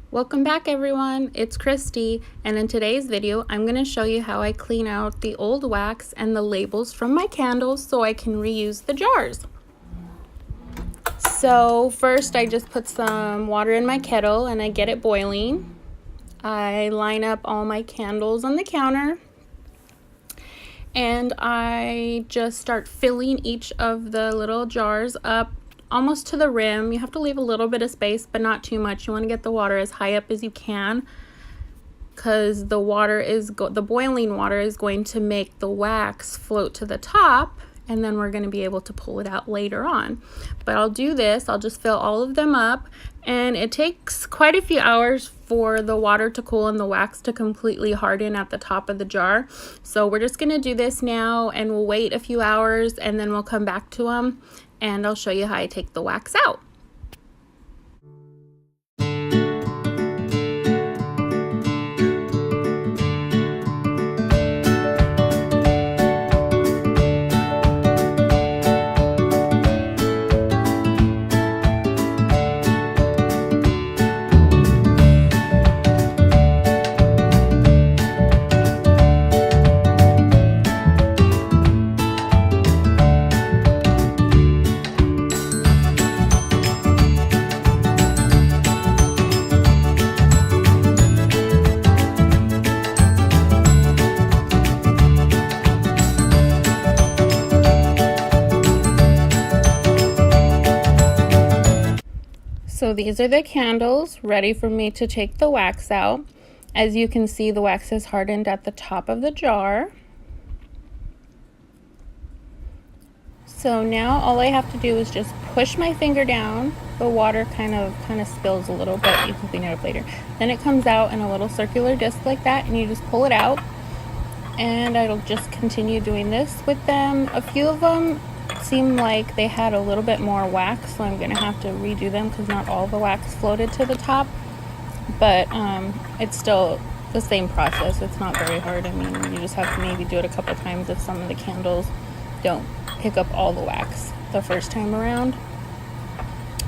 Welcome back everyone, it's Christy, and in today's video I'm going to show you how I clean out the old wax and the labels from my candles so I can reuse the jars. So first I just put some water in my kettle and I get it boiling. I line up all my candles on the counter and I just start filling each of the little jars up almost to the rim. You have to leave a little bit of space, but not too much. You want to get the water as high up as you can because the boiling water is going to make the wax float to the top, and then we're going to be able to pull it out later on. But I'll do this, I'll just fill all of them up, and it takes quite a few hours for the water to cool and the wax to completely harden at the top of the jar. So we're just going to do this now and we'll wait a few hours and then we'll come back to them and I'll show you how I take the wax out. So these are the candles ready for me to take the wax out. As you can see, the wax is hardened at the top of the jar. So now all I have to do is just push my finger down. The water kind of spills a little bit. You can clean it up later. Then it comes out in a little circular disc like that, and you just pull it out. And I'll just continue doing this with them. A few of them seemed like they had a little bit more wax, so I'm gonna have to redo them because not all the wax floated to the top, but it's still the same process. It's not very hard. I mean, you just have to maybe do it a couple times if some of the candles don't pick up all the wax the first time around,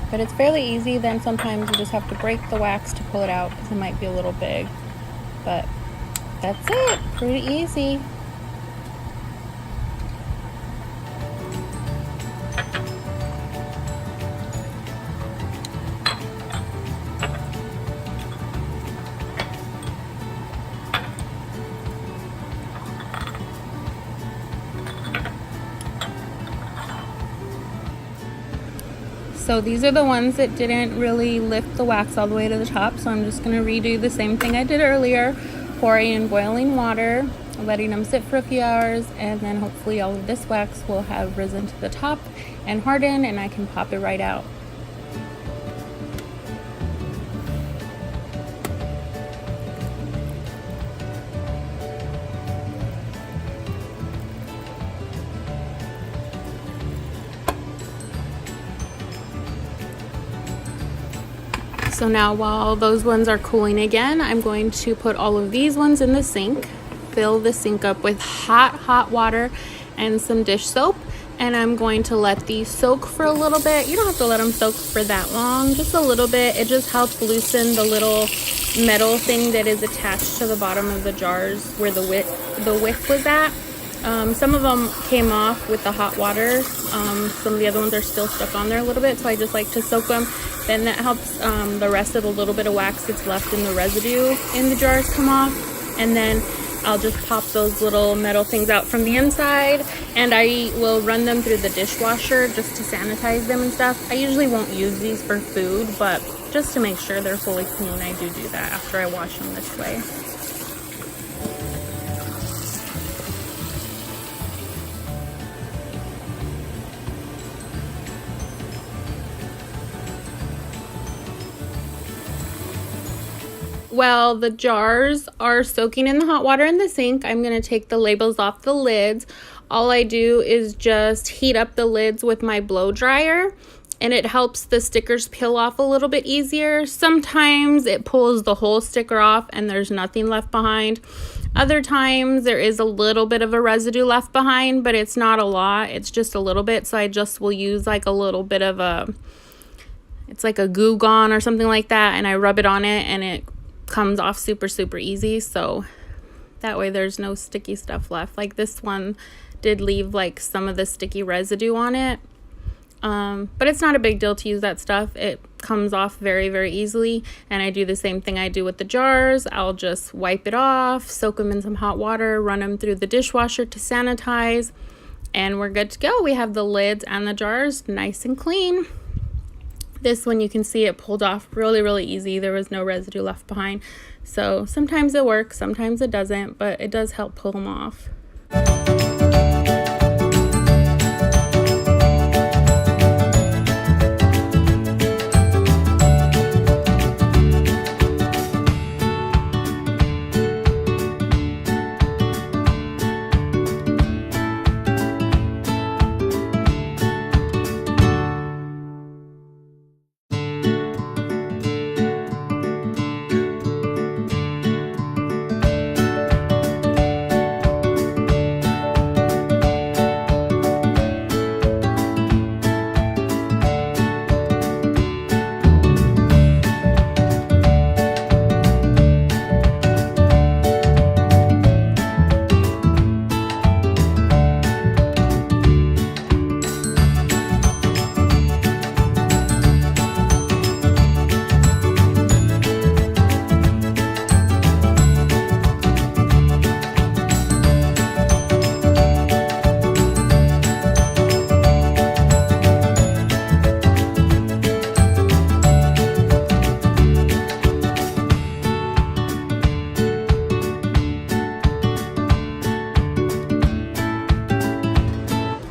but it's fairly easy. Then sometimes you just have to break the wax to pull it out because it might be a little big, but that's it, pretty easy. So these are the ones that didn't really lift the wax all the way to the top, so I'm just going to redo the same thing I did earlier, pouring in boiling water, letting them sit for a few hours, and then hopefully all of this wax will have risen to the top and harden and I can pop it right out. So now while those ones are cooling again, I'm going to put all of these ones in the sink, fill the sink up with hot water and some dish soap, and I'm going to let these soak for a little bit. You don't have to let them soak for that long, just a little bit. It just helps loosen the little metal thing that is attached to the bottom of the jars where the wick was at. Some of them came off with the hot water. Some of the other ones are still stuck on there a little bit, so I just like to soak them. Then that helps the rest of the little bit of wax that's left in the residue in the jars come off. And then I'll just pop those little metal things out from the inside, and I will run them through the dishwasher just to sanitize them and stuff. I usually won't use these for food, but just to make sure they're fully clean, I do that after I wash them this way. While the jars are soaking in the hot water in the sink, I'm going to take the labels off the lids. All I do is just heat up the lids with my blow dryer, and it helps the stickers peel off a little bit easier. Sometimes it pulls the whole sticker off and there's nothing left behind. Other times there is a little bit of a residue left behind, but it's not a lot. It's just a little bit, so I just will use like a little bit of a it's like a Goo Gone or something like that, and I rub it on it and it comes off super easy. So that way there's no sticky stuff left. Like this one did leave like some of the sticky residue on it. But it's not a big deal to use that stuff. It comes off very easily. And I do the same thing I do with the jars. I'll just wipe it off, soak them in some hot water, run them through the dishwasher to sanitize, and we're good to go. We have the lids and the jars nice and clean. This one, you can see it pulled off really easy. There was no residue left behind. So sometimes it works, sometimes it doesn't, but it does help pull them off.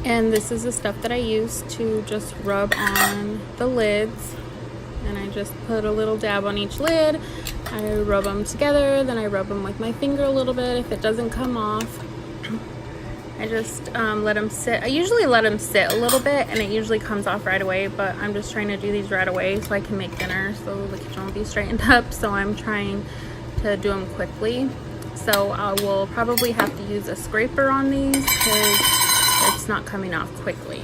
And this is the stuff that I use to just rub on the lids. And I just put a little dab on each lid. I rub them together, then I rub them with my finger a little bit. If it doesn't come off, I just let them sit. I usually let them sit a little bit and it usually comes off right away, but I'm just trying to do these right away so I can make dinner, so the kitchen will be straightened up. So I'm trying to do them quickly. So I will probably have to use a scraper on these because it's not coming off quickly.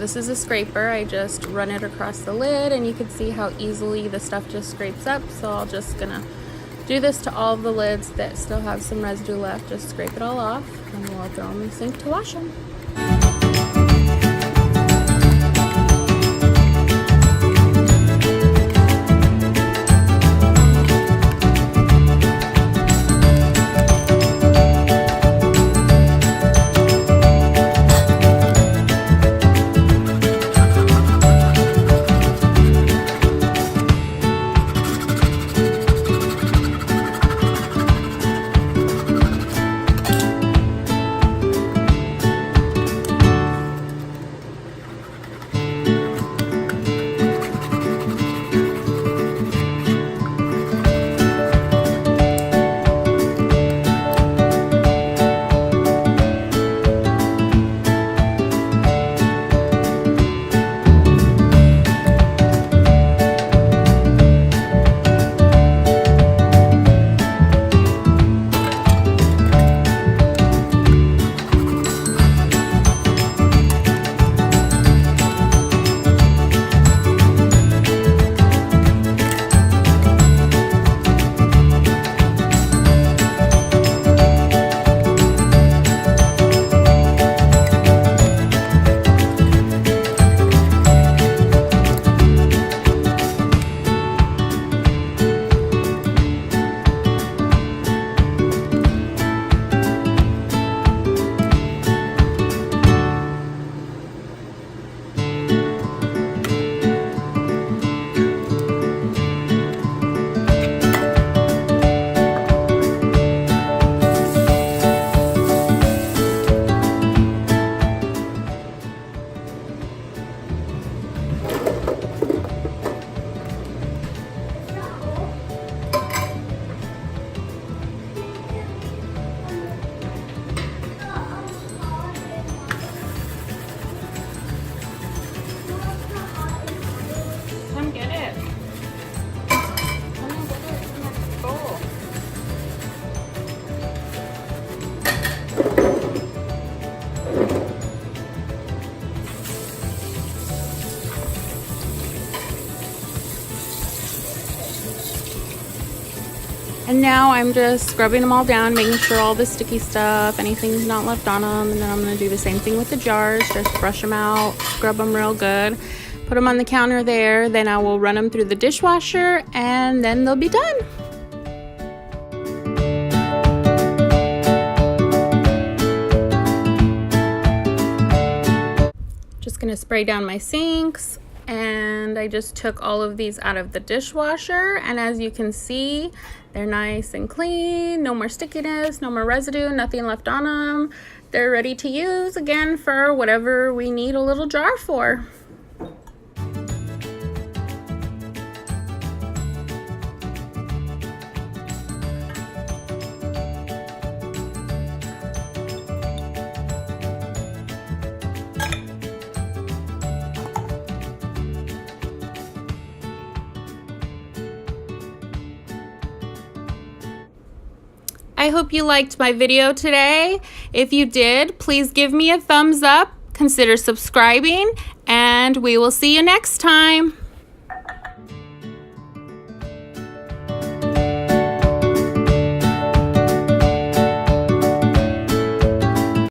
This is a scraper. I just run it across the lid and you can see how easily the stuff just scrapes up. So I'm just gonna do this to all of the lids that still have some residue left. Just scrape it all off and we'll throw them in the sink to wash them. And now I'm just scrubbing them all down, making sure all the sticky stuff, anything's not left on them. And then I'm going to do the same thing with the jars. Just brush them out, scrub them real good, put them on the counter there. Then I will run them through the dishwasher and then they'll be done. Just going to spray down my sinks. And I just took all of these out of the dishwasher, and as you can see, they're nice and clean, no more stickiness, no more residue, nothing left on them. They're ready to use again for whatever we need a little jar for. I hope you liked my video today. If you did, please give me a thumbs up, consider subscribing, and we will see you next time.